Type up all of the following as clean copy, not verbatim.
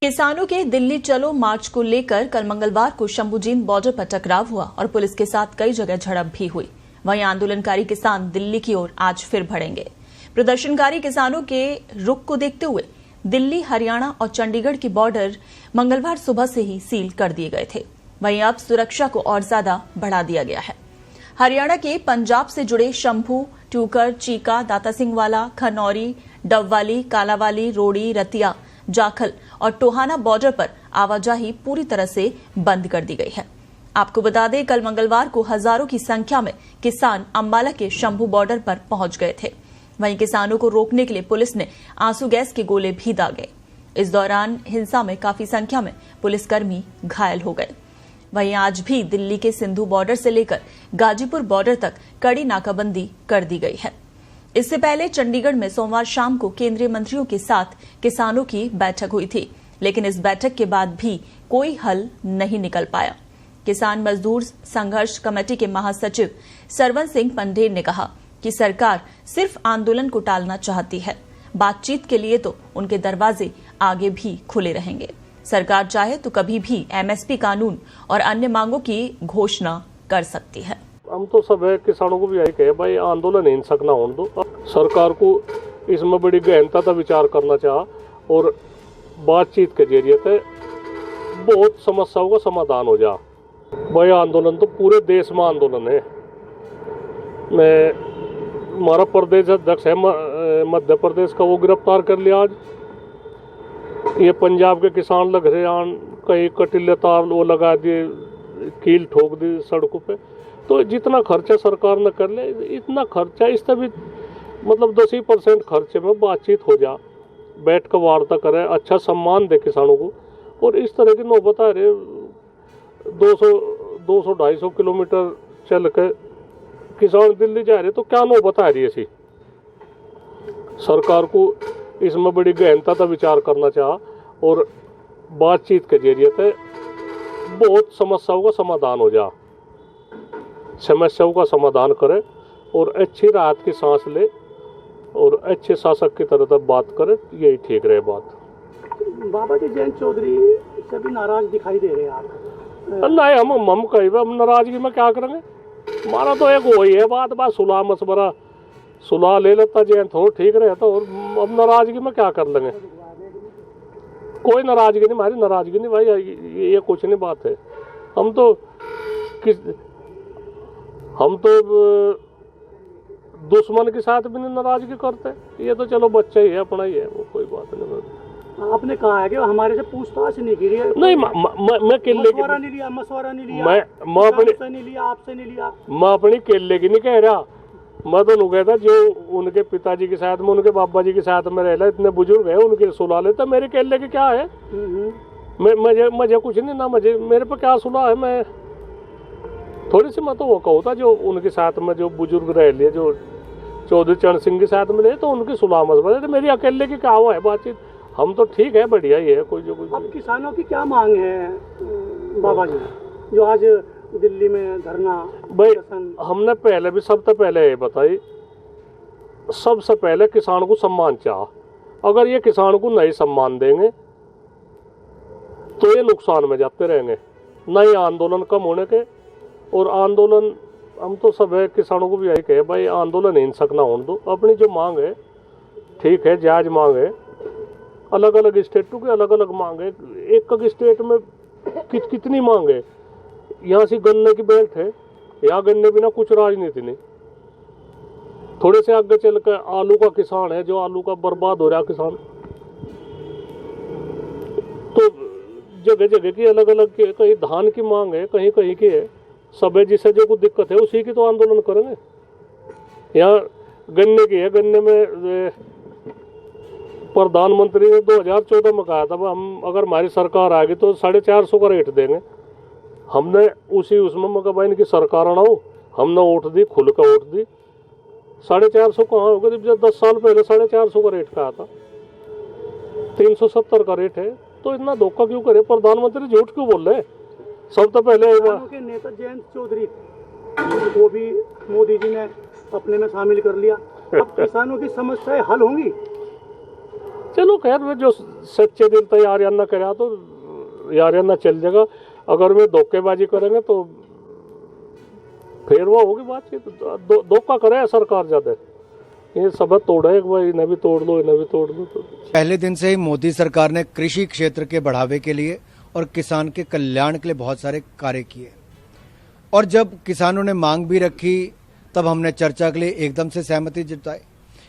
किसानों के दिल्ली चलो मार्च को लेकर कल मंगलवार को शंभुजीन बॉर्डर पर टकराव हुआ और पुलिस के साथ कई जगह झड़प भी हुई। वहीं आंदोलनकारी किसान दिल्ली की ओर आज फिर बढ़ेंगे। प्रदर्शनकारी किसानों के रुख को देखते हुए दिल्ली, हरियाणा और चंडीगढ़ की बॉर्डर मंगलवार सुबह से ही सील कर दिए गए थे। वहीं अब सुरक्षा को और ज्यादा बढ़ा दिया गया है। हरियाणा के पंजाब से जुड़े शंभू, ट्यूकर, चीका, दाता सिंह वाला, खनौरी, डबवाली, कालावाली, रोड़ी, रतिया, जाखल और टोहाना बॉर्डर पर आवाजाही पूरी तरह से बंद कर दी गई है। आपको बता दें, कल मंगलवार को हजारों की संख्या में किसान अंबाला के शंभू बॉर्डर पर पहुंच गए थे। वहीं किसानों को रोकने के लिए पुलिस ने आंसू गैस के गोले भी दागे। इस दौरान हिंसा में काफी संख्या में पुलिसकर्मी घायल हो गए। वहीं आज भी दिल्ली के सिंधु बॉर्डर से लेकर गाजीपुर बॉर्डर तक कड़ी नाकाबंदी कर दी गई है। इससे पहले चंडीगढ़ में सोमवार शाम को केंद्रीय मंत्रियों के साथ किसानों की बैठक हुई थी, लेकिन इस बैठक के बाद भी कोई हल नहीं निकल पाया। किसान मजदूर संघर्ष कमेटी के महासचिव सरवन सिंह पंडेर ने कहा कि सरकार सिर्फ आंदोलन को टालना चाहती है। बातचीत के लिए तो उनके दरवाजे आगे भी खुले रहेंगे। सरकार चाहे तो कभी भी एमएसपी कानून और अन्य मांगों की घोषणा कर सकती है। हम तो सब है किसानों को भी यही कहे, भाई आंदोलन हिंसक ना होने दो। सरकार को इसमें बड़ी गहनता का विचार करना चाह और बातचीत के जरिए से बहुत समस्याओं का समाधान हो जा। भाई आंदोलन तो पूरे देश में आंदोलन है। मैं हमारा प्रदेश अध्यक्ष है मध्य प्रदेश का, वो गिरफ्तार कर लिया आज। ये पंजाब के किसान लग रहे हैं, कहीं कटीले तार वो लगा दिए, कील ठोक दी सड़कों पे। तो जितना खर्चा सरकार न कर ले, इतना खर्चा इस तभी मतलब 10% खर्चे में बातचीत हो जा, बैठ कर वार्ता करें, अच्छा सम्मान दे किसानों को। और इस तरह की नौबत आ रही 200-250 किलोमीटर चल के किसान दिल्ली जा रहे, तो क्या नौबत आ रही है ऐसी। सरकार को इसमें बड़ी गहनता का विचार करना चाह और बातचीत के जरिए से बहुत समस्याओं का समाधान हो जा, समस्याओं का समाधान करे और अच्छी राहत की सांस ले और अच्छे शासक की तरह तक बात करे, यही ठीक रहे बात। बाबा जी जयंत चौधरी से भी नाराज दिखाई दे रहे हैं आप। नहीं, हम कहीं हम नाराजगी में क्या करेंगे। हमारा तो एक वही है बात सुलह मशवरा, सुलह ले लेता जयंत हो ठीक रहता, और अब नाराजगी में क्या कर लेंगे। कोई नाराजगी नहीं, हमारी नाराजगी नहीं भाई, ये कुछ नहीं बात है। हम तो दुश्मन के साथ भी नहीं नाराजगी करते। ये तो चलो बच्चा ही है, अपना ही है, वो कोई बात नहीं। आपने कहा है कि हमारे से पूछताछ नहीं की है। नहीं, मैं केले की मशवरा नहीं लिया, मैं अपने नहीं लिया, आपसे नहीं लिया। मैं अपनी केले की नहीं कह रहा। मैं तो कह था जो उनके पिताजी के साथ में, उनके बाबा जी के साथ में रह, इतने बुजुर्ग है, उनके सुला लेता। मेरे केले के क्या है, मुझे कुछ नहीं ना, मेरे पे क्या सुला है। मैं थोड़ी सी मैं तो वो कहूँ था जो उनके साथ में जो बुजुर्ग रह लिए, जो चौधरी चरण सिंह के साथ में रहे, तो उनकी सुलह मशवरा। तो मेरी अकेले की क्या हुआ है बातचीत। हम तो ठीक है, बढ़िया ही है, कोई जो कुछ। अब किसानों की क्या मांग है बाबा जी, जो आज दिल्ली में धरना? भाई हमने पहले भी सबसे पहले ये बताई, सबसे पहले किसान को सम्मान चाह। अगर ये किसान को नहीं सम्मान देंगे तो ये नुकसान में जाते रहेंगे, नहीं आंदोलन कम होने के। और आंदोलन हम तो सब है किसानों को भी यही कहे, भाई आंदोलन हिंसक ना होने दो। अपनी जो मांग है ठीक है, जायज मांग है। अलग अलग स्टेटों की अलग अलग मांग है, एक स्टेट में कितनी मांग है। यहाँ से गन्ने की बेल्ट है, यहाँ गन्ने बिना कुछ राजनीति नहीं। थोड़े से आगे चल कर आलू का किसान है, जो आलू का बर्बाद हो रहा किसान। तो जगह जगह की अलग अलग, कहीं धान की मांग है, कहीं कहीं की है। सब है, जिसे जो कुछ दिक्कत है उसी की तो आंदोलन करेंगे। यहाँ गन्ने की है, गन्ने में प्रधानमंत्री ने 2014 में कहा था हम अगर हमारी सरकार आ गई तो 450 का रेट देंगे। हमने उसमें मगर भाई इनकी सरकार ना हो, हमने वोट दी, खुल का वोट दी। 450 कहाँ होगा, जब 10 साल पहले 450 का रेट कहा था, 370 का रेट है। तो इतना धोखा क्यों करे, प्रधानमंत्री झूठ क्यों बोल रहे। सब तो पहले के नेता जयंत चौधरी वो भी मोदी जी ने अपने में शामिल कर लिया। अब किसानों की समस्याएं हल होंगी। चलो खैर मैं जो सच्चे दिल तैयारियां करा तो यारियां चल जाएगा। अगर वे धोखेबाजी करेंगे तो फिर वो होगी बातचीत। धोखा करे सरकार ज्यादा, ये सब तोड़े भाई, इन्हें भी तोड़ लो, इन्हें भी तोड़ लो। तो पहले दिन से ही मोदी सरकार ने कृषि क्षेत्र के बढ़ावे के लिए और किसान के कल्याण के लिए बहुत सारे कार्य किए, और जब किसानों ने मांग भी रखी तब हमने चर्चा के लिए एकदम से सहमति जताई।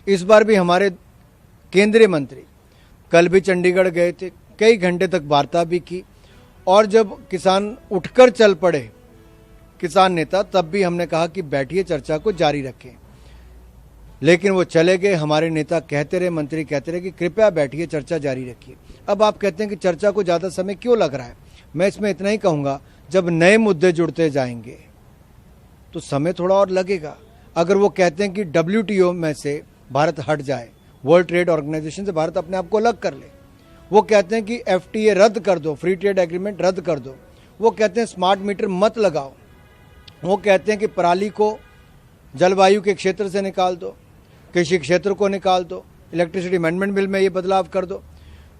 इस बार भी हमारे केंद्रीय मंत्री कल भी चंडीगढ़ गए थे, कई घंटे तक वार्ता भी की, और जब किसान उठकर चल पड़े किसान नेता, तब भी हमने कहा कि बैठिए, चर्चा को जारी रखें। लेकिन वो चले गए। हमारे नेता कहते रहे, मंत्री कहते रहे कि कृपया बैठिए, चर्चा जारी रखिए। अब आप कहते हैं कि चर्चा को ज़्यादा समय क्यों लग रहा है। मैं इसमें इतना ही कहूँगा, जब नए मुद्दे जुड़ते जाएंगे तो समय थोड़ा और लगेगा। अगर वो कहते हैं कि WTO में से भारत हट जाए, वर्ल्ड ट्रेड ऑर्गेनाइजेशन से भारत अपने आप को अलग कर ले, वो कहते हैं कि FTA रद्द कर दो, फ्री ट्रेड एग्रीमेंट रद्द कर दो, वो कहते हैं स्मार्ट मीटर मत लगाओ, वो कहते हैं कि पराली को जलवायु के क्षेत्र से निकाल दो, कृषि क्षेत्र को निकाल दो, इलेक्ट्रिसिटी अमेंडमेंट बिल में ये बदलाव कर दो।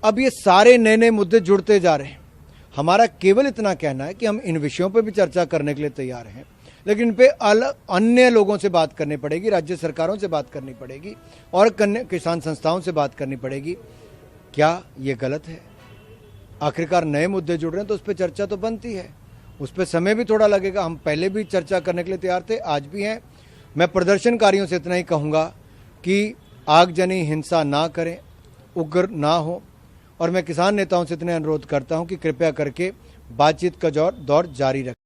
अब ये सारे नए नए मुद्दे जुड़ते जा रहे हैं। हमारा केवल इतना कहना है कि हम इन विषयों पर भी चर्चा करने के लिए तैयार हैं, लेकिन इन पे अन्य लोगों से बात करनी पड़ेगी, राज्य सरकारों से बात करनी पड़ेगी और किसान संस्थाओं से बात करनी पड़ेगी। क्या ये गलत है? आखिरकार नए मुद्दे जुड़ रहे हैं तो उस पर चर्चा तो बनती है, उस पर समय भी थोड़ा लगेगा। हम पहले भी चर्चा करने के लिए तैयार थे, आज भी हैं। मैं प्रदर्शनकारियों से इतना ही कहूँगा कि आगजनी हिंसा ना करें, उग्र ना हो, और मैं किसान नेताओं से इतना अनुरोध करता हूं कि कृपया करके बातचीत का दौर जारी रखें।